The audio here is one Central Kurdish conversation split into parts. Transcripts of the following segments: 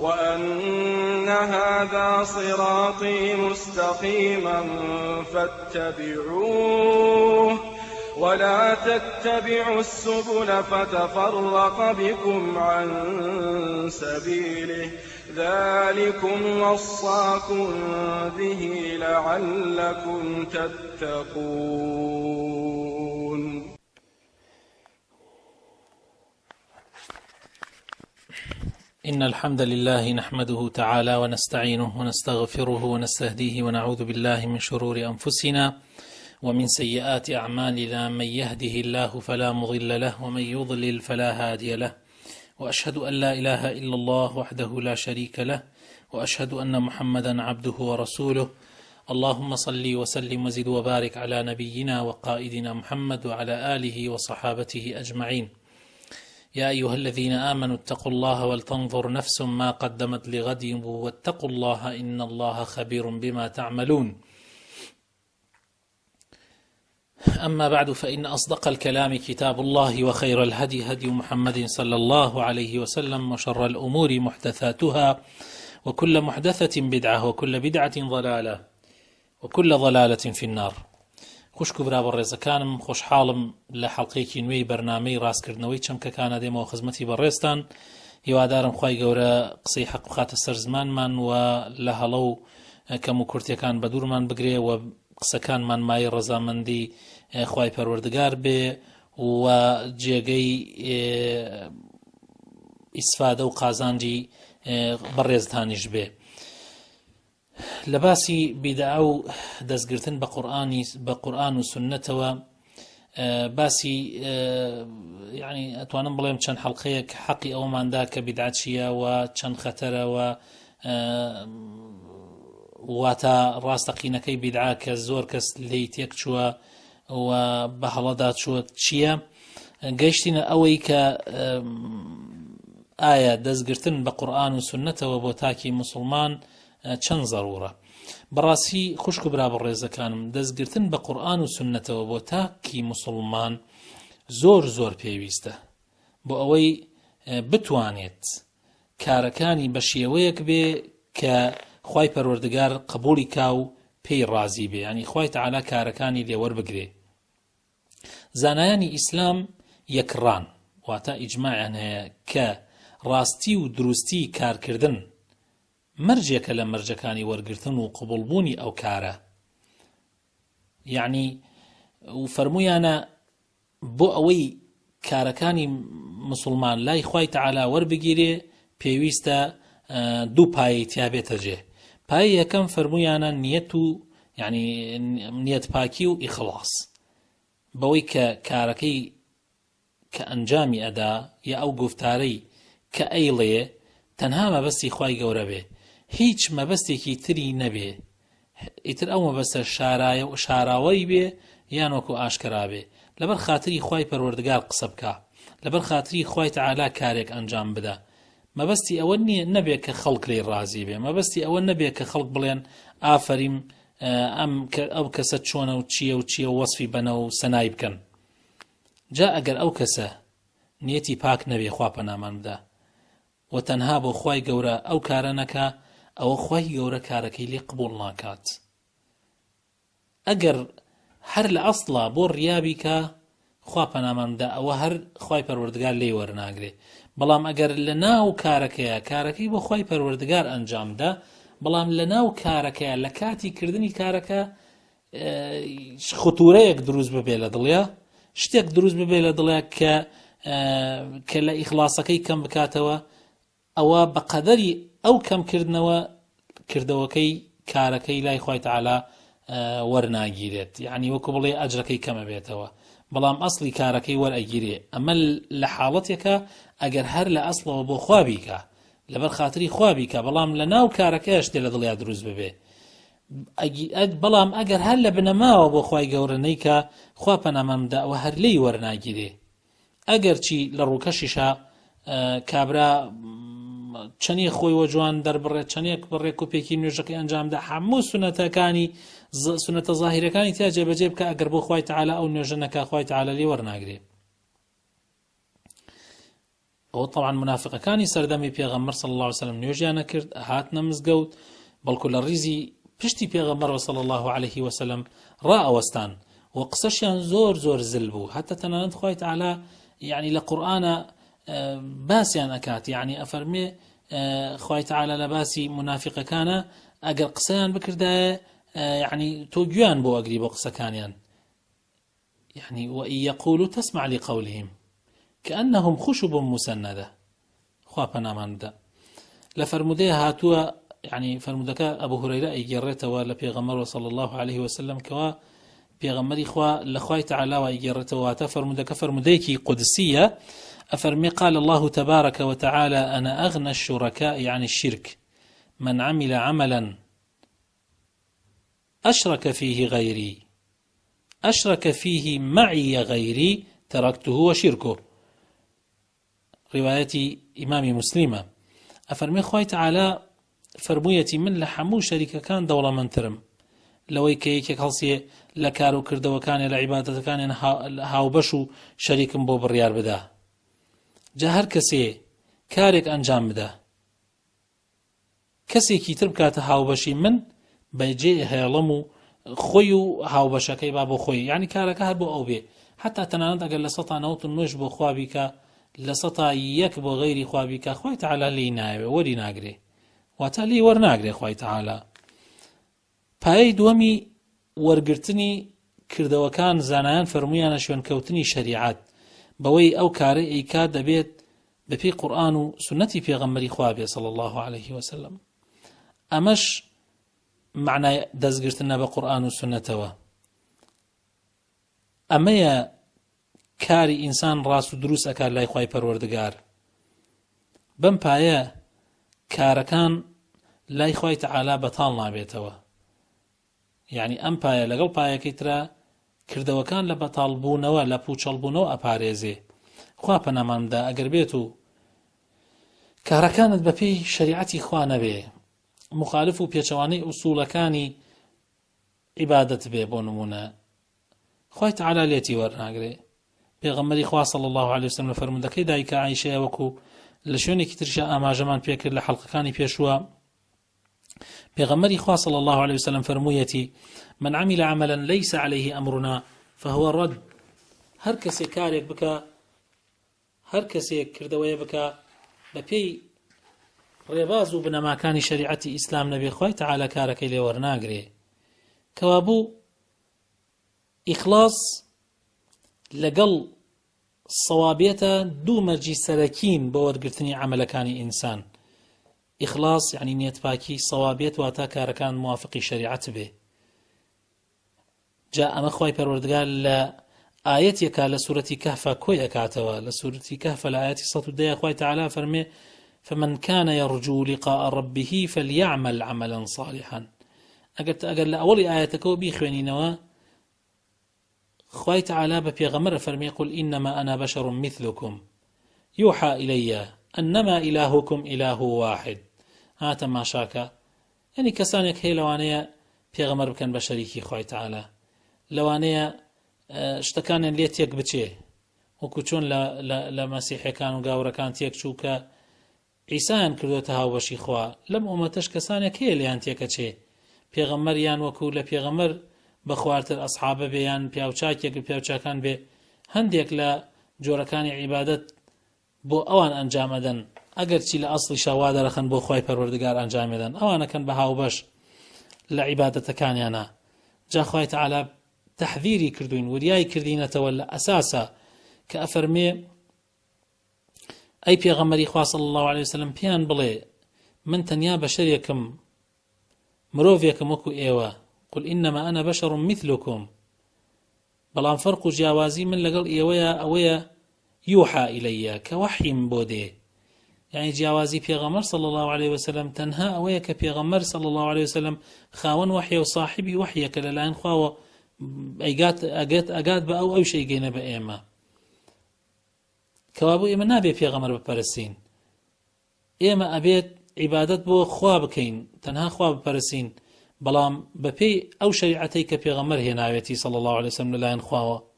وأن هذا صراطي مستقيما فاتبعوه ولا تتبعوا السبل فتفرق بكم عن سبيله ذلكم وصاكم به لعلكم تتقون. إن الحمد لله نحمده تعالى ونستعينه ونستغفره ونستهديه ونعوذ بالله من شرور أنفسنا ومن سيئات أعمالنا من يهده الله فلا مضل له ومن يضلل فلا هادي له وأشهد أن لا إله إلا الله وحده لا شريك له وأشهد أن محمدا عبده ورسوله. اللهم صل وسلم وزد وبارك على نبينا وقائدنا محمد وعلى آله وصحابته أجمعين. يا أيها الذين آمنوا اتقوا الله ولتنظر نفس ما قدمت لغد واتقوا الله إن الله خبير بما تعملون. أما بعد، فإن أصدق الكلام كتاب الله وخير الهدي هدي محمد صلى الله عليه وسلم وشر الأمور محدثاتها وكل محدثة بدعة وكل بدعة ضلالة وكل ضلالة في النار. خوشکو برا بەڕێزەکانم، خۆشحاڵم لە حەڵقەیەکی نوێی بەرنامەی ڕاستکردنەوەی چەمکەکانە دێمەوە خزمەتی بەڕێزتان. هیوادارم خوای گەورە قسەی حەق بخاتە سەر زمانمان و لە هەڵە و کەم و کورتیەکان بە دوورمان بگرێ و قسەکانمان مای ڕەزامەندی خوای پەروەردگار بێ و جێگەی ئیسفادە و قازانجی بەڕێزتانیش بێ. لە باسی بیدعە و دەستگرتن بە قورئان و سنەتەوە باسی یعنی ئەتوانم بڵێم چەند حەڵقەیەک حەقی ئەوماندا کە بیدعە چییە و چەند خەتەرە و واتە ڕاستەقینەکەی بیدعە کە زۆر کەس لێی تێک چووە و بە هەڵەدا چووە چییە. گەیشتینە ئەوەی کە ئایا دەستگرتن بە قورئان و سنەتەوە بۆ تاکی مسلمان چەند زەڕورە. بەڕاستی خوشک و برا بەڕێزەکانم، دەستگرتن بە قورئان و سنەتەوە بۆ تاکی مسلمان زۆر زۆر پێویستە بۆ ئەوەی بتوانێت کارەکانی بە شێوەیەک بێ کە خوای پەروەردگار قبولی کا و پێی ڕازی بێ، ینی خوای تەعالا کارەکانی لێوەربگرێ. زانایانی ئیسلام یەکڕان واتە ئیجماعیان هەیە کە ڕاستی و دروستی کارکردن مەرجێکە لە مەرجەکانی وەرگرتن و قبولبوونی ئەو کارە. یعنی و فەرموویانە بۆ ئەوەی کارەکانی مسلمان لای خوای تەعالا وەربگیرێ پێویستە دوو پایەی تیا بێتە جێ. پایەی یەکەم فەرموویانە نیەت و یعنی نیەت پاکی و ئیخلاص، بەوەی کە کارەکەی کە ئەنجامی ئەدا یا ئەو گفتارەی کە ئەیڵێ تەنها مەبەستی خوای گەورە بێ، هیچ مەبەستێکی تری نەبێ، ئیتر ئەو مەبەستە شاراوەی بێ یان وەکو ئاشکرا بێ، لەبەر خاتری خوای پەروەردگار قسە بکە، لەبەر خاتری خوای تەعالا کارێک ئەنجام بدە. مەبەستی ئەوە نەبێ کە خەڵک لێی ڕازی بێ، مەبەستی ئەوە نەبێ کە خەڵک بڵێن ئافەریم ئەو کەسە چۆنە و چییە و چییە وەسفی بەنە و سەنای بکەن. جا ئەگەر ئەو کەسە نیەتی پاک نەبێ، خوا پەنامان بدە، و تەنها بۆ خوای گەورە ئەو کارە نەکا، ئەوە خوای گەورە کارەکەی لێ قبوڵ ناکات. ئەگەر هەر لە ئەسڵا بۆ ڕیابی کە خوا پەنامان بدە، ئەوە هەر خوای پەروەردگار لێی وەرناگرێ. بەڵام ئەگەر لە ناو کارەکەی بۆ خوای پەروەردگار ئەنجام بدە، بەڵام لە ناو کارەکەیە لە کاتی کردنی کارەکە خوتورەیەک دروست ببێ لە دڵیا، شتێک دروست ببێ لە دڵیا کە لە ئیخلاسەکەی کەم بکاتەوە، ئەوە بەقەدەری ئەو کەمکردنەوە کردەوەکەی کارەکەی لای خوای تەعالا وەرناگیرێت، یعنی وەکو بڵێ ئەجرەکەی کەمە بێتەوە، بەڵام ئەسڵی کارەکەی وەرئەگیرێ. ئەمە لە حاڵەتێکە ئەگەر هەر لە ئەسڵەوە بۆ خوا بیکە، لەبەر خاتری خوا بیکە، بەڵام لە ناو کارەکەیش دێ لە دڵیا دروست ببێ. بەڵام ئەگەر هەر لە بنەماوە بۆ خوای گەورە نەیکە، خوا پەنامان بدە ئەوە هەر لێی وەرناگیرێ. ئەگەر چی لە ڕووکەشیشە کابرا چەنێک خۆی وە جوان دەربڕێت، چەنێک بڕێک و پێکی نوێژەکەی ئەنجامدا، هەموو سونەتەکانی سونەتە زاهیرەکانی تیا جێبەجێ بکە، ئەگەر بۆ خوای تەعالا ئەو نوێژە نەکا، خوای تەعالا لێ وەرناگرێ. ئەوە طبعا منافقەکانی سەردەمی پێغەمبەر صلی الله عليه وسلم نوێژیان نەکرد هاتنە مزگەوت بەڵکو لە ڕیزی پشتی پێغەمبەر صلی الله عليه وسلم ڕائەوەستان و قسەشیان زۆر زۆر زل بوو حتى تەنانەت خوای تعالی يعني لقرآن باسيان أكات يعني أفرمي خوای تعالی لباسي منافق كان أجر قسيان بكردا يعني توجيان بو أجري بو قسكانيان يعني وإن يقولوا تسمع لقولهم كأنهم خشب مسندة خوابنا من ده لفرموديه هاتوا يعني فرمودك أبو هريرة يجرته ولا بيغمر صلى الله عليه وسلم كوا بيغمري خوا لخوای تعالى ويجرته واتفرمودك فرموديكي قدسية أفرمي قال الله تبارك وتعالى أنا أغنى الشركاء عن الشرك من عمل عملا أشرك فيه معي غيري تركته وشركه رواية إمام مسلمة أفرمي خوای تعالى فرمويتي من لحمو شريك كان دولة من ترم لەوەی کە یەکێک هەڵسێ لە کار و کردەوەکانێ لە عیبادەتەکانیان هاوبەش و شەریکم بۆ بڕیار بدا جا هەر کەسێ کارێک ئەنجام بدە کەسێکی تر بکاتە هاوبەشی من بەجێ هێڵم و خۆی و هاوبەشەکەی با بۆ خۆی یعنی کارەکە هەر بۆ ئەو بێ حتا تەنانەت ئەگەر لە 1990 بۆ خوا بیکە لە 101 بۆ غەیری خوا بیکە خوای تعالی لی ناوێ وەری ناگرێ واتە لی وەرناگرێ خوای تعالی پایەی دووەمی وەرگرتنی کردەوەکان زانایان فەرموویانە شوێنکەوتنی شەریعەت بەوەی ئەو کارە ئەیکا دەبێت بەپێی قورئان و سنەتی پێغەمبەری خوا بێ صلی الله عليه وسلم ئەمەش معنای دەستگرتنە بە قورئان و سنەتەوە ئەمەیە کاری ئینسان ڕاست و دروست ئەکات لای خوای پەروەردگار بەم پایە کارەکان لای خوای تەعالی بەتاڵ نابێتەوە يعني ئەم پایە لەگەڵ پایەکەی ترە کردەوەکان لە بەتاڵبوونەوە لە پوچەڵبوونەوە ئەپارێزێ خوا پەنامان بدە ئەگەر بێت و کارەکانت بەپێی شەریعەتی خوا نەبێ مخالف و پێچەوانەی ئوسوڵەکانی عیبادەت بێ بۆ نمونە خوای تەعالی لێتی وەرناگرێ پێغەمبەری خوا صلی الله عليه وسلم لە فەرموودەکەی دایکە عایشە وەکو لە شوێنێکی ترشە ئاماژەمان پێکرد لە حەڵقەکانی پێشووە پیغمبری خوا صلی الله عليه وسلم فرموویەتی من عمل عملا ليس عليه أمرنا فهو رد هر کەسێک کارێک بکە هەر کەسێک کردەوەیە بکە بەپێی ڕێباز و بنەماکانی شەریعەتی ئیسلام نەبێ خوای تەعالی کارەکەی لێ وەرناگرێ کەوابوو ئیخلاص لەگەڵ سەوابێتە دوو مەرجی سەرەکین بە وەرگرتنی عەمەلەکانی ئینسان إخلاص يعني نيت باكي صوابيت واتا كاركان موافقي شريعة به جاء مخواي پروردگار لآيات يكا لسورة كهف كوي أكاتوا لسورة كهف الآيات صوت دي أخواي تعالى فرمي فمن كان يرجو لقاء ربه فليعمل عملا صالحا أقل لأول آياتكو بيخوانينوا خواي تعالى ببيغمر فرمي قل إنما أنا بشر مثلكم يوحى إلي أنما إلهكم إله واحد هاتا ما شاكا يعني كسانك هي لوانيا بيغمر بكن بشريكي خوي تعالى لوانيا اشتكان ليت يك بچه وكوچون لمسيحي كانوا قاورا كانت يك شوكا عيسان كردوتها وبشي خوا لم أمتش كسانك هي ليان تيك چه بيغمر يان وكو لبيغمر بخوارتر أصحابه بيان بيوچاك يك بيوچاكان بي هنديك لجوركان عبادت بۆ ئەوان ئەنجامەدەن ئەگەر چی لە ئەسڵی شەوا دەرەخەن بۆ خوای پەروەردگار ئەنجامێدەن ئەوانەکەن بە هاوبەش لە عیبادەتەکانیانە جا خوای تەعالی تەحذیری کردوین وریای کردینەتەوە لە ئەساسە کە ئەفەرمێ ئەی پێغەمبەری خوا صلی الله عليه وسلم پێیان بڵێ من تەنیا بەشەرێکم مرۆڤێکم وەکو ئێوە قل إنما أنا بشر مثلكم بەڵام فەرق و جیاوازی من لەگەڵ ئێوەیە ئەوەیە يوحى إلي كوحي بودي يعني جوازي بيغمر صلى الله عليه وسلم تنها أويك بيغمر صلى الله عليه وسلم خاون وحي وصاحبي وحي كاللان خواو أقات بأو أو شيء جينا بأيما كوابو إما نابي بيغمر ببرسين إما أبيت عبادت بو خوابكين تنها خواب ببرسين بلام ببي أو شريعتي كبيغمر هنا ناويتي صلى الله عليه وسلم لان خواو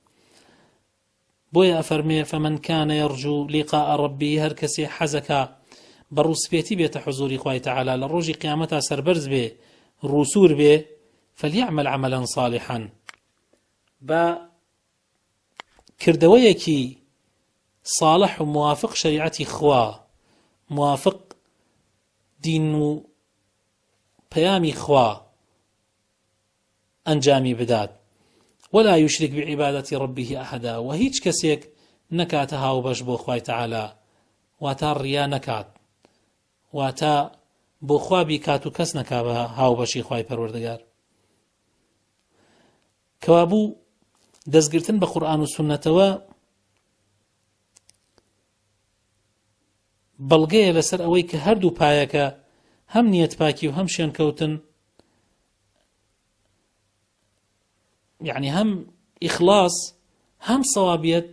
بۆیە ئەفەرمێ فمن كان يرجو لقاء ربه هەر کەسێ حەزەکە بە ڕووسپێتی بێتە حوزوری خوای تەعالا لە ڕۆژی قیامەتا سەربەرز بێ ڕووسور بێ فليعمل عملا صالحا بە کردەوەیەکی صالح و موافق شریعەتی خوا موافق دین و پەیامی خوا ئەنجامی بدات ولا يشرك بعبادة ربه أحدا و هیچ کەسێک نەکاتە هاوبەش بۆ خوای تەعالا واتە ڕیا نەکات واتە بۆ خوا بیکات و کەس نەکا بە هاوبەشی خوای پەروەردگار کەوابوو دەستگرتن بە قورئان و سونەتەوە بەڵگەیە لەسەر ئەوەی کە هەردوو پایەکە هەم نیەت پاکی و هەم شوێنکەوتن یعنی هەم ئیخلاص هەم سەوابیەت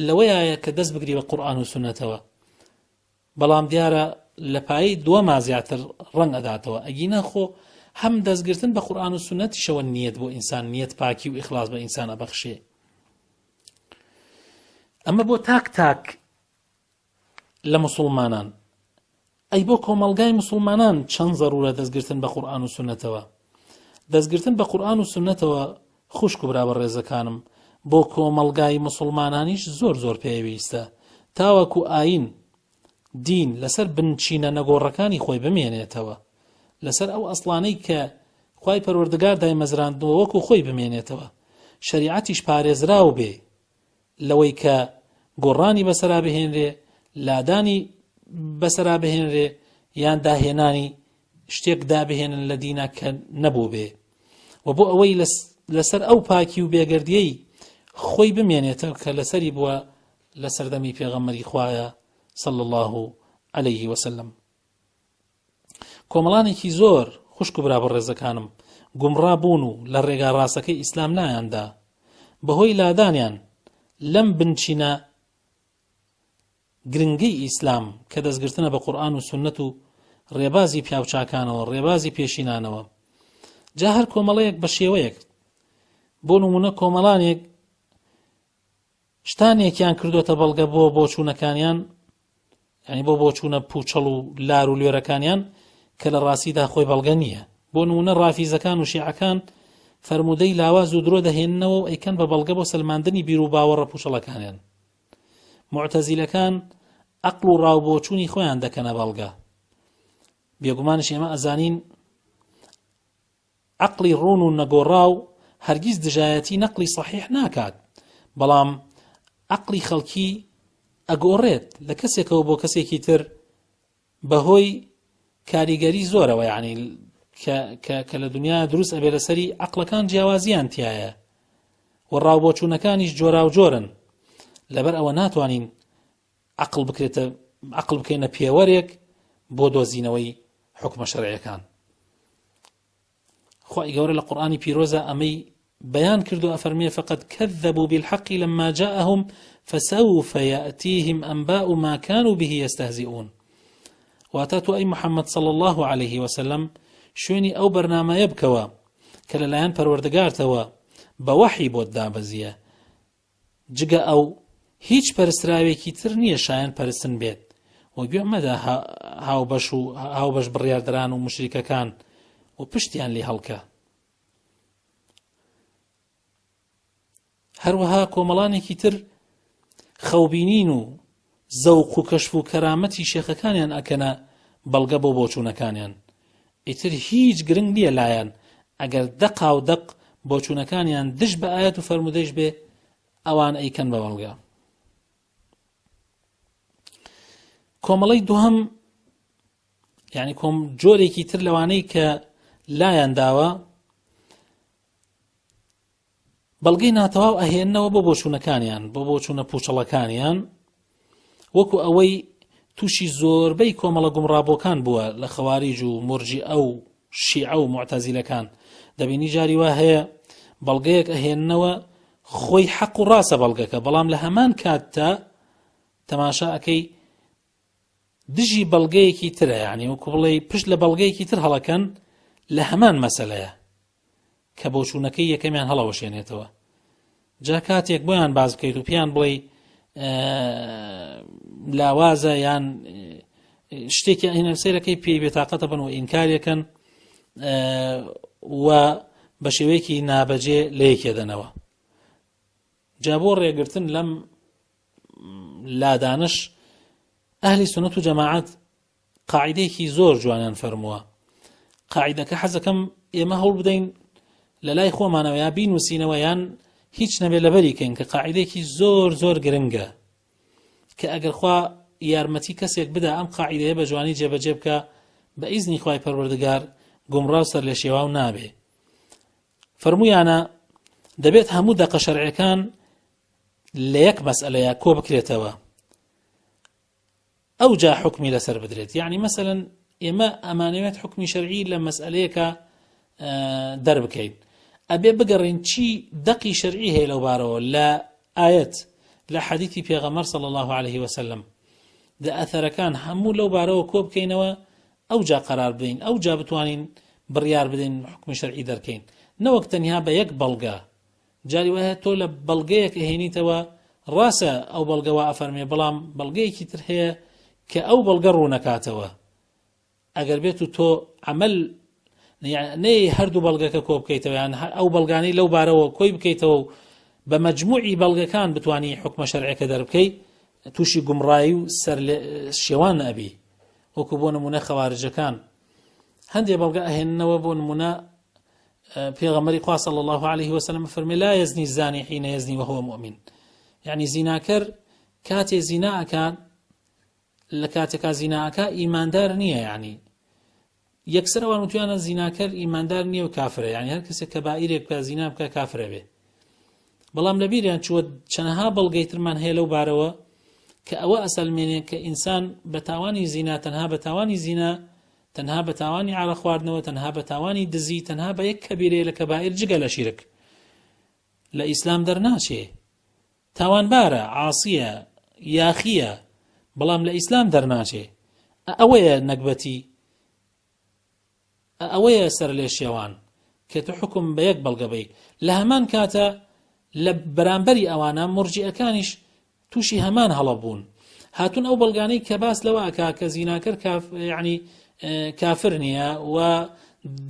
لەوەیە کە دەست بگری بە قورئان و سونەتەوە بەڵام دیارە لە پایەی دووەما زیاتر ڕەنگ ئەداتەوە ئەگینە خۆ هەم دەستگرتن بە قورئان و سونەتیشەوە نیەت بۆ ئینسان نیەت پاکی و ئیخلاص بە ئینسان ئەبەخشێ ئەمە بۆ تاک تاک لە مسلمانان ئەی بۆ کۆمەڵگای مسلمانان چەند زەرورە دەستگرتن بە قورئان و سونەتەوە دەستگرتن بە قورئان و سونەتەوە خوشک و برابە ڕێزەکانم بۆ کۆمەڵگای مسلمانانیش زۆر زۆر پێویستە تاوەکو ئاین دین لەسەر بنچینە نەگۆڕەکانی خۆی بمێنێتەوە لەسەر ئەو ئەسڵانەی کە خوای پەروەردگار دایمەزراندووە وەکو خۆی بمێنێتەوە شەریعەتیش پارێزراو بێ لەوەی کە گۆڕانی بەسەرا بهێنرێ لادانی بەسەرا بهێنرێ یان داهێنانی شتێک دابهێنن لە دینە کە نەبوو بێ و بۆ ئەوەی لەسەر ئەو پاکی و بێگەردیەی خۆی بمێنێتەوە کە لەسەری بووە لە سەردەمی پێغەمبەری خوایە صلى الله عليه وسلم کۆمەڵانێکی زۆر خوشک و برابە ڕێزەکانم گومڕا بوون و لە ڕێگا ڕاستەکەی ئیسلام نایاندا بەهۆی لادانیان لەم بنچینە گرنگەی ئیسلام کە دەستگرتنە بە قورئان و سونەت و ڕێبازی پیاوچاکانەوە ڕێبازی پێشینانەوە جا هەر کۆمەڵەیەک بە شێوەیەک بۆ نمونە کۆمەڵانێک شتانێکیان کردوتە بەڵگە بۆ بۆچوونەکانیان یعنی بۆ بۆچوونە پوچەڵ و لار و لێرەکانیان کە لە ڕاستیدا خۆی بەڵگە نییە بۆ نمونە ڕافیزەکان و شیعەکان فەرموودەی لاواز و درۆ دەهێننەوە و ئەیکەن بە بەڵگە بۆ سەلماندنی بیر و باوەڕە پوچەڵەکانیان معتەزیلەکان عەقڵ و ڕاوبۆچوونی خۆیان دەکەنە بەڵگە بێگومانش ئێمە ئەزانین عەقڵی ڕوون و نەگۆڕاو هەرگیز دژایەتی نەقلی صحیح ناکات بەڵام عەقڵی خەڵکی ئەگۆڕێت لە کەسێکەوە بۆ کەسێکی تر بەهۆی کاریگەری زۆرەوە یعنی کە لە دنیا دروست ئەبێ لەسەری عەقڵەکان جیاوازیان تایە و ڕاوبۆچوونەکانیش جۆرا و جۆرن لەبەر ئەوە ناتوانین عەقڵ بکەینە پێوەرێک بۆ دۆزینەوەی حکمە شەرعیەکان خوای گەورە لە قورئانی پیرۆزە ئەمەی بەیان کردو ئەفەرمێ فقد كذبوا بالحق لما جاءهم فسوف يأتيهم أنباء ما كانوا به يستهزئون واتاتو أي محمد صلى الله عليه وسلم شوێنی ئەو بەرنامەیە بکەوە کە لەلایەن پەروەردگارتەوە بە وەحی بۆت دابەزیە جگە ئەو هیچ پەرستراوێکی تر نییە شایەن پەرستن بێت و گوێ مەدە هاوبەش بڕیاردەران و مشریکەکان و پشتیان لێ هەڵکە هەروەها کۆمەڵانێکی تر خەوبینین و زەوق و کەشف و کەرامەتی شێخەکانیان ئەکەنە بەڵگە بۆ بۆچوونەکانیان ئیتر هیچ گرنگ نییە لایەن ئەگەر دەقا و دەق بۆچوونەکانیان دش بە ئاەت و فەرمودەیش بێ ئەوان ئەیکەن بە بەڵگە کۆمەڵەی دووهەم یعنی جۆرێکی تر لەوانەی کە لایەن داوە بەڵگەی ناتەواو ئەهێننەوە بۆ بۆچوونەکانیان بۆ بۆچوونە پوچەڵەکانیان وەکو ئەوەی تووشی زۆربەی کۆمەڵە گومڕابۆکان بووە لە خەواریج و مورجیئە و شیعە و معتەزیلەکان دەبینی جاری وا هەیە بەڵگەیەک ئەهێننەوە خۆی حەق و ڕاستە بەڵگەکە بەڵام لە هەمان کاتتا تەماشا ئەکەی دژی بەڵگەیەکی ترە یعنی وەکو بڵێ پشت لە بەڵگەیەکی تر هەڵەکەن لە هەمان مەسەلەیە کە بۆچوونەکەی یەکەمیان هەڵەوەشێنێتەوە جا کاتێک بۆیان باز بکەیت و پێیان بڵێ لاوازە یان شتێکی هێنە سەیرەکەی پێی بێتاقەتە بن و ئینکارێکن و بە شێوەیەکی نابەجێ لە یەکێدەنەوە. جا بۆ ڕێگرتن لەم لادانش ئەهلی سونەت و جەماعەت قاعیدەیەکی زۆر جوانیان فەرمووە. قاعیدەکە حەزەکەم ئێمە هەوڵ بدەین لە لای خۆمانەوە یا بینوسینەوە یان هیچ نەبێ لەبەری کەین کە قاعیدەیەکی زۆر زۆر گرنگە کە ئەگەر خوا یارمەتی کەسێک بدا ئەم قاعیدەیە بە جوانی جێبەجێ بکە بە ئیزنی خوای پەروەردگار گومڕاو سەر لە شێواو نابێ. فەرموویانە دەبێت هەموو دەقە شەرعیەکان لە یەک مەسئلەیە کۆ بکرێتەوە ئەو جا حکمی لەسەر بدرێت. یعنی مەسەلەن ئێمە ئەمانەوێت حکمی شەرعی لە مەسئلەیەکە دەربکەین ئەبێ بگەڕین چی دەقی شەرعی هەیە لەو بارەوە لە ئایەت لە حەدیثی پێغەمبەر صلی الله عليه وسلم دا ئەثەرەکان هەموو لەو بارەوە کۆ بکەینەوە ئەو جا قەرار بدەین ئەو جا بتوانین بڕیار بدەین حکمی شەرعی دەرکەین نەوەک تەنیا بە یەک بەڵگە. جاری وایە تۆ لە بەڵگەیەک هێنیتەوە ڕاستە ئەو بەڵگەوە ئەفەرمێ بەڵام بەڵگەیەکی تر هەیە کە ئەو بەڵگە ڕوو نەکاتەوە. ئەگەر بێت و تۆ عەمەل نەی هەردوو بەڵگەکە کۆ بکەیتەوە یان ئەو بەڵگانەی لەو بارەوە کۆی بکەیتەوە و بە مەجموعی بەڵگەکان بتوانی حکمە شەرعیەکە دەربکەی تووشی گومڕایی و سەر شێوان ئەبی. وەکو بۆ نمونە خەوارجەکان هەندێک بەڵگە ئەهێننەوە بۆ نمونە پێغەمبەری خوا صلی الله عليه وسلم فەرمێ لا يزني الزاني حين يزني وهو مؤمن. يعني زیناکەر کاتێ زینا ئەکات لە کاتێکا زینا ئەکا ئیماندار نییە. يعني یەکسەر ئەوان وتویانە زیناکەر ئیماندار نییە و کافرە. يعني هەر کەسێک کە بائیرێک بکە زینا بکە کافرە بێ. بەڵام لەبیریان چووە چەندەها بەڵگەی ترمان هەیە لەو بارەوە کە ئەوە ئەسەلمێنێ کە ئینسان بە تاوانی زینا تەنها بە تاوانی زینا تەنها بە تاوانی عارە خواردنەوە تەنها بە تاوانی دزی تەنها بە یەک کەبیرەیە لە کەبائیر جگە لە شیرک لە ئیسلام دەرناچێ. تاوانبارە عاسیە یاخیە بەڵام لە ئیسلام دەرناچێ. ئەوەیە نەکبەتی ئەوەیە سەر لێ شێوان کە تو حکم بە یەک بەڵگە بەی. لە هەمان کاتە لە بەرامبەری ئەوانە مرجئەکانیش تووشی هەمان هەڵە بوون هاتون ئەو بەڵگانەی کە باس لەوە ئەکا کە زیناکەر یعنی کافر نییە و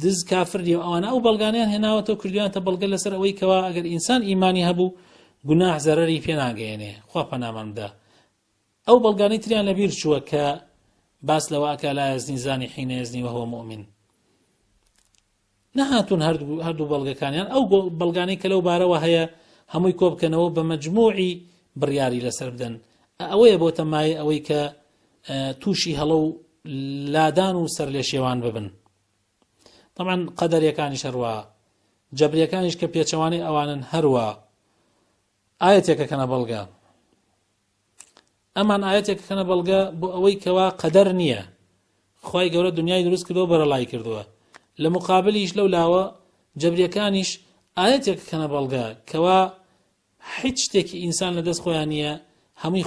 دز کافر نییە ئەوانە ئەو بەڵگانیان هێناوەتەوە کردویانتە بەڵگە لەسەر ئەوەی کەوا ئەگەر ئینسان ئیمانی هەبوو گوناح زەرەری پێ ناگەیەنێ خوا پەنامان بدە. ئەو بەڵگانەی تریان لەبیر چووە کە باس لەوە ئەکا لا يزني الزاني حين يزني وهو مؤمن. نەهاتون هەردوو بەڵگەکانیان ئەو بەڵگانەی کە لەو بارەوە هەیە هەمووی کۆ بکەنەوە بە مەجموعی بڕیاری لەسەر بدەن. ئەوەیە بۆ تەمای ئەوەی کە تووشی هەڵە و لادان و سەر لێ شێوان ببن. طبعا قەدەریەکانیش هەروە جەبریەکانیش کە پێچەوانەی ئەوانن هەروە ئاەتێکە کەنە بەڵگە. ئەمان ئاەتێکە کەنە بەڵگە بۆ ئەوەی کەوا قەدەر نییە. خوای گەورە دنیای دروست کردەوە بەرەڵای کردووە. لە مقابلیش لەو لاوە جەبریەکانیش ئاەتێکە کەنە بەڵگە کەوا هیچ شتێکی ئینسان لە دەست خۆیان نییە هەمووی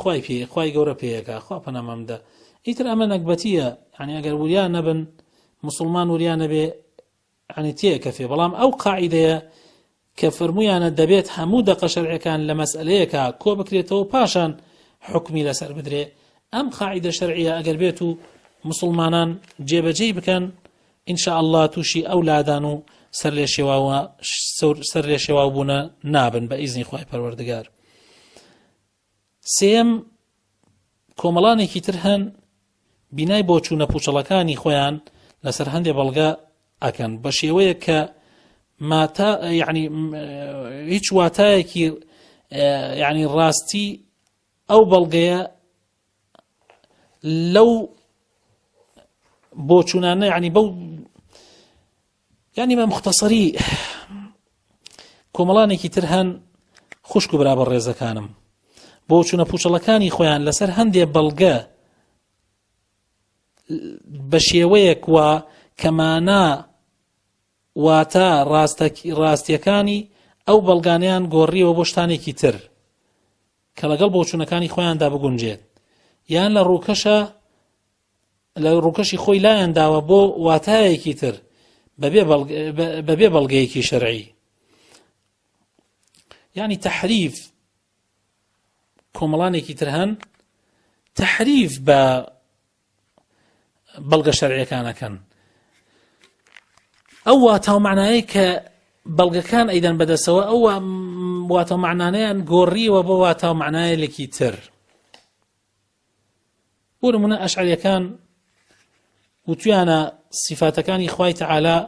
خوای گەورە پێیەکە خوا پەنامان بدە. ئیتر ئەمە نەکبەتیە. يعني ئەگەر وریان نەبن مسلمان وریان نەبێ يعني تێکەفێ. بەڵام ئەو قاعیدەیە کە فەرموویانە دەبێت هەموو دەقە شەرعیەکان لە مەسئلەیەکە کۆ بکرێتەوە پاشان حکمی لەسەر بدرێ. ئەم قاعیدە شەرعیە ئەگەر بێت و مسلمانان جێبەجێ بکەن ئین شاء الله تووشی ئەو لادان و سەر لێ شێواو بوونە نابن بە ئیزنی خوای پەروەردگار. سێم کۆمەڵانێکی تر هەن بینای بۆ چوونە پوچەڵەکانی خۆیان لەسەر هەندێک بەڵگە ئەکەن بە شێوەیە کە يعني هیچ واتایەکی يعني ڕاستی ئەو بەڵگەیە لەو بۆ چوونانە يعني بەو يعني بە مختصری کۆمەڵانێکی تر هەن خوشک و برابە ڕێزەکانم بۆ چوونە پوچەڵەکانی خۆیان لەسەر هەندێک بەڵگە بە شێوەیەک وە کەمانە واتە ڕاستیەکانی ئەو بەڵگانیان گۆڕیەوە بۆ شتانێکی تر کە لەگەڵ بۆ چوونەکانی خۆیاندا بگونجێت یان لە ڕووکەشی خۆی لایەنداوە بۆ واتایەکی تر بەبێ بەڵگەیەکی شەرعی. يعني تحريف کۆمەڵانێکی تر هەن تحریف بە بەڵگە شەرعیەکانەکەن ئەو واتاومەعنایە کە بەڵگەکان ئەیدەن بەدەستەوە ئەو واتاومەعنانەیان گۆڕیوە بۆ واتاومەعنایەکی تر بۆ نمونە ئەشعەریەکان وتویانە سیفاتەکانی خوای تەعالا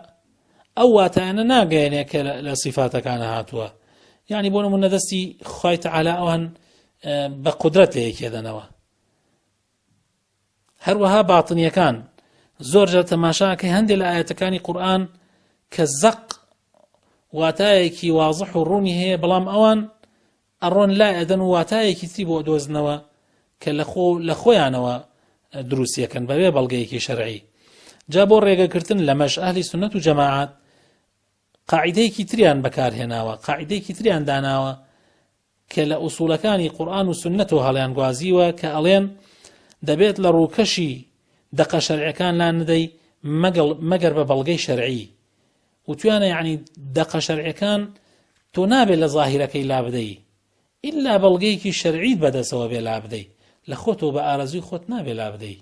ئەو واتایانە ناگەیەنێ کە لە سیفاتەکانە هاتووە یعنی بۆ نمونە دەستی خوای تەعالا ئەوان بە قودرەت لە یەکێدەنەوە هەروەها باتنیەکان زۆرجار تەماشاکەی هەندێک لە ئاەتەکانی قورئان کە زەق واتایەکی وازح و ڕوونی هەیە بەڵام ئەوان ئەڕۆن لای ئەدەن و واتایەکی تری بۆ دۆزنەوە کە لە خۆیانەوە دروستیەکەن بەبێ بەڵگەیەکی شەرعی جا بۆ ڕێگەکردن لەمەش ئەهلی سونەت و جەماعەت قاعیدەیەکی تریان بەکارهێناوە قاعیدەیەکی تریان داناوە کە لە ئوسوولەکانی قورئان و سونەت و هەڵیان گوازیوە کە ئەڵێن دەبێت لە ڕووکەشی دەقە شەرعیەکان لا نەدەی مەگەر بە بەڵگەی شەرعی وتویانە یعنی دەقە شەرعیەکان تۆ نابێت لە زاهیرەکەی لا بدەی ئیلا بەڵگەیەکی شەرعیت بەدەستەوە بێ لا بدەی لە خۆتەوە بە ئارەزوی خۆت نابێ لا بدەی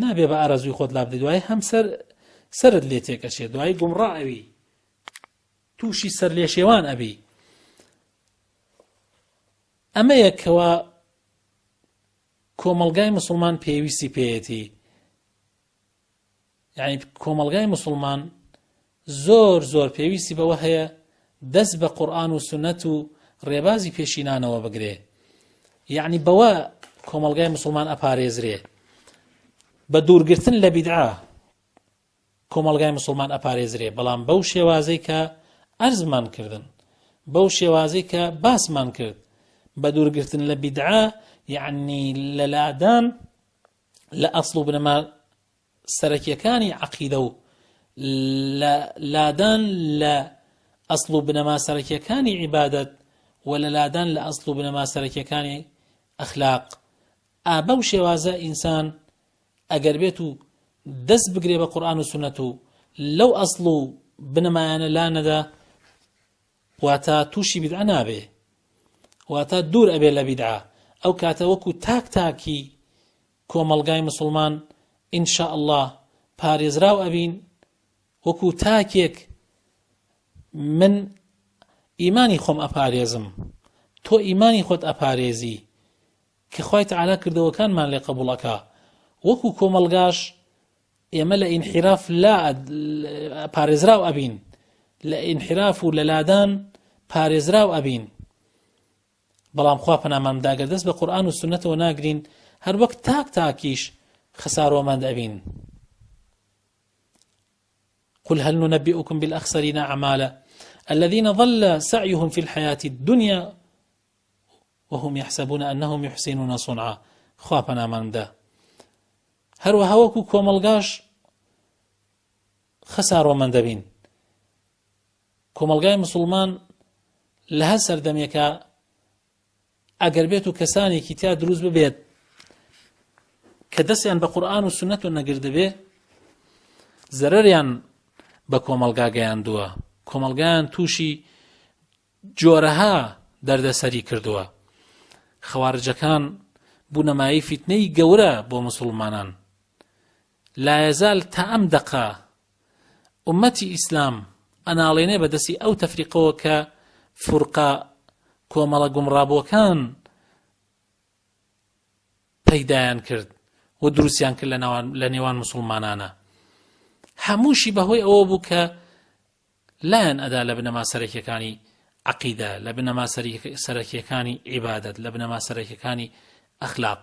نابێ بە ئارەزوی خۆت لا بدەی دوای هەم سەرت لێ تێکەچێت دوای گومڕا ئەوی تووشی سەر لێشێوان ئەبی ئەمە یەکەوە کۆمەڵگای موسڵمان پێویستی پێیەتی یعنی کۆمەڵگای موسڵمان زۆر پێویستی بەوە هەیە دەست بە قورئان و سونەت و ڕێبازی پێشینانەوە بگرێ یعنی بەوە کۆمەڵگای موسڵمان ئەپارێزرێ بە دوورگرتن لە بیدعا کۆمەڵگای موسڵمان ئەپارێزرێ بەڵام بەو شێوازەی کە ئەرزمان کردن بەو شێوازەی کە باسمان کرد بە دوورگرتن لە بیدعا یعنی لە لادان لە ئەسڵ و بنەما سەرەکیەکانی عەقیدە و لادان لە ئەسڵ و بنەما سەرەکیەکانی عیبادەت و لە لادان لە ئەسڵ و بنەما سەرەکیەکانی ئەخلاق بەو شێوازە ئینسان ئەگەر بێت و دەست بگرێ بە قورئان و سونەت و لەو ئەسڵ و بنەمایانە لا نەدا واتە تووشی بیدعا نابێ واتە دوور ئەبێ لە بیدعا ئەو کاتە وەکو تاکی کۆمەڵگای موسڵمان ئینشاء الله پارێزراو ئەبین وەکو تاکێک من ئیمانی خۆم ئەپارێزم تۆ ئیمانی خۆت ئەپارێزی کە خوای تەعالا کردەوەکانمان لێ قبوڵەکە وەکو کۆمەڵگاش ئێمە لە ئینحیراف لا پارێزراو ئەبین لە ئینحیراف و لە لادان پارێزراو ئەبین بەڵام خوا پەنامان بدا ئەگەر دەست بە قورئان و سونەتەوە ناگرین هەر وەک تاکیش خسارۆمەند ئەبین قل هل ننبئكم بالأخسرين أعمالا الذين ضل سعيهم في الحياة الدنيا وهم يحسبون أنهم يحسنون صنعا خوا پەنامان بدا هەروەها وەکو کۆمەڵگاش خەسارۆمەند دەبین کۆمەڵگای موسڵمان لە هەر سەردەمێکە ئەگەر بێت و کەسانێکی تیا دروست ببێت کە دەستیان بە قورئان و سونەت و نەگرت دەبێ زەرەریان بە کۆمەڵگا گەیاندووە کۆمەڵگایان تووشی جۆرەها دەردەسەری کردووە خەوارجەکان بوونەمایی فیتنەی گەورە بۆ موسڵمانان لا یەزال تا ئەم دەقا ئومەتی ئیسلام ئەناڵێنێ بەدەستی ئەو تەفریقەوە کە فورقە کۆمەڵە گومڕابووەکان پەیدایان کرد و دروستیان کرد لە نێوان موسڵمانانە هەمووشی بەهۆی ئەوە بوو کە لایەن ئەدا لە بنەما سەرەکیەکانی عەقیدە لە بنەما سەرەکیەکانی عیبادەت لە بنەما سەرەکیەکانی ئەخلاق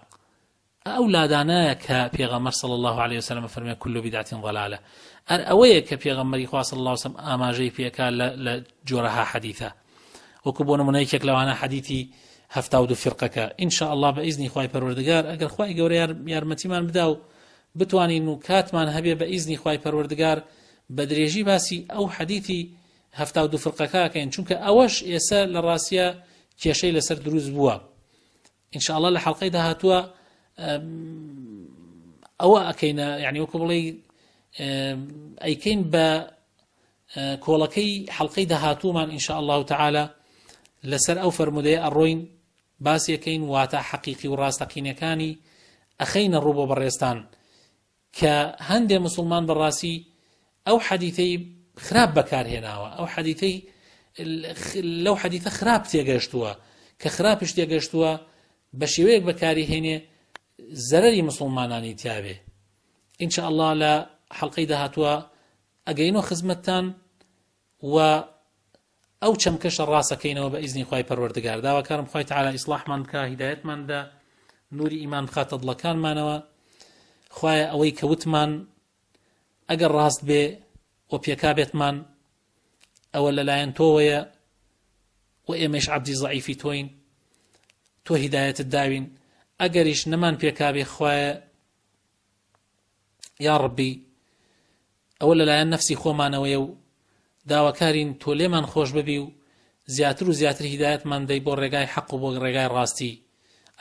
ئەو لادانایە کە پێغەمبەر صلی الله عليه وسلم فەرمێ كل بدعة ضلالة ئەوەیە کە پێغەمبەری خوا صلی الله عليه وسلم ئاماژەی پێکا لە جۆرەها حەدیثە وەکو بۆ نمونە یەکێک لەوانە حەدیثی 72 فرقەکە ئینشاء الله بە ئیزنی خوای پەروەردگار ئەگەر خوای گەورە یارمەتیمان بدا و بتوانین و کاتمان هەبێ بە ئیزنی خوای پەروەردگار بە درێژی باسی ئەو حەدیثی 72 فرقەکە کەین چونکە ئەوەش ئێستا لە ڕاستیە کێشەی لەسەر دروست بووە ئینشاء الله لە حەڵقەی داهاتووە ئەوە ئەکەینە یعنی وەکو بڵێ ئەیکەین بە کۆڵەکەی حەڵقەی داهاتوومان ئینشاء الله تعالى لەسەر ئەو فەرمودەیە ئەڕۆین باسیەکەین واتە حەقیقی و ڕاستەقینەکانی ئەخەینە ڕوو بۆ بەڕێستان کە هەندێک مسلمان بەڕاستی ئەو حەدیثەی خراپ بەکارهێناوە، ئەو حەدیثەی لەو حەدیثە خراپ تێگەشتووە کە خراپش تێگەشتووە بە شێوەیەک بەکاری هێنێ زەرەری مسلمانانی تیاوێ. ئینشاء الله لە حەڵقەی داهاتووە ئەگەینەوە خزمەتتان و ئەو چەمکەشە ڕاستەکەینەوە بە ئیزنی خوای پەروەردگار. داواکارم خوای تەعالی ئیسلاحمان بکە، هیدایەتمان بدە، نوری ئیمان بخاتە دڵەکانمانەوە. خوایە ئەوەی کە وتمان ئەگەر ڕاست بێ و پێکا بێتمان ئەوە لەلایەن تۆوەیە و ئێمەش عەبدی زەعیفی تۆین، تۆ هیدایەتت داوین. ئەگەریش نەمان پێکا بێ خوایە یا ڕەبی ئەوە لەلایەن نەفسی خۆمانەوەیە و داواکارین تۆ لێمان خۆش ببی و زیاتر و زیاتر هیدایەتمان دەی بۆ ڕێگای حەق و بۆ ڕێگای ڕاستی.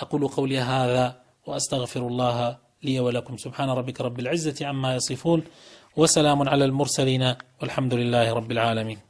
أقول قولي هذا وأستغفر الله لي ولكم. سبحان ربك رب العزة عما يصفون وسلام على المرسلين والحمد لله رب العالمين.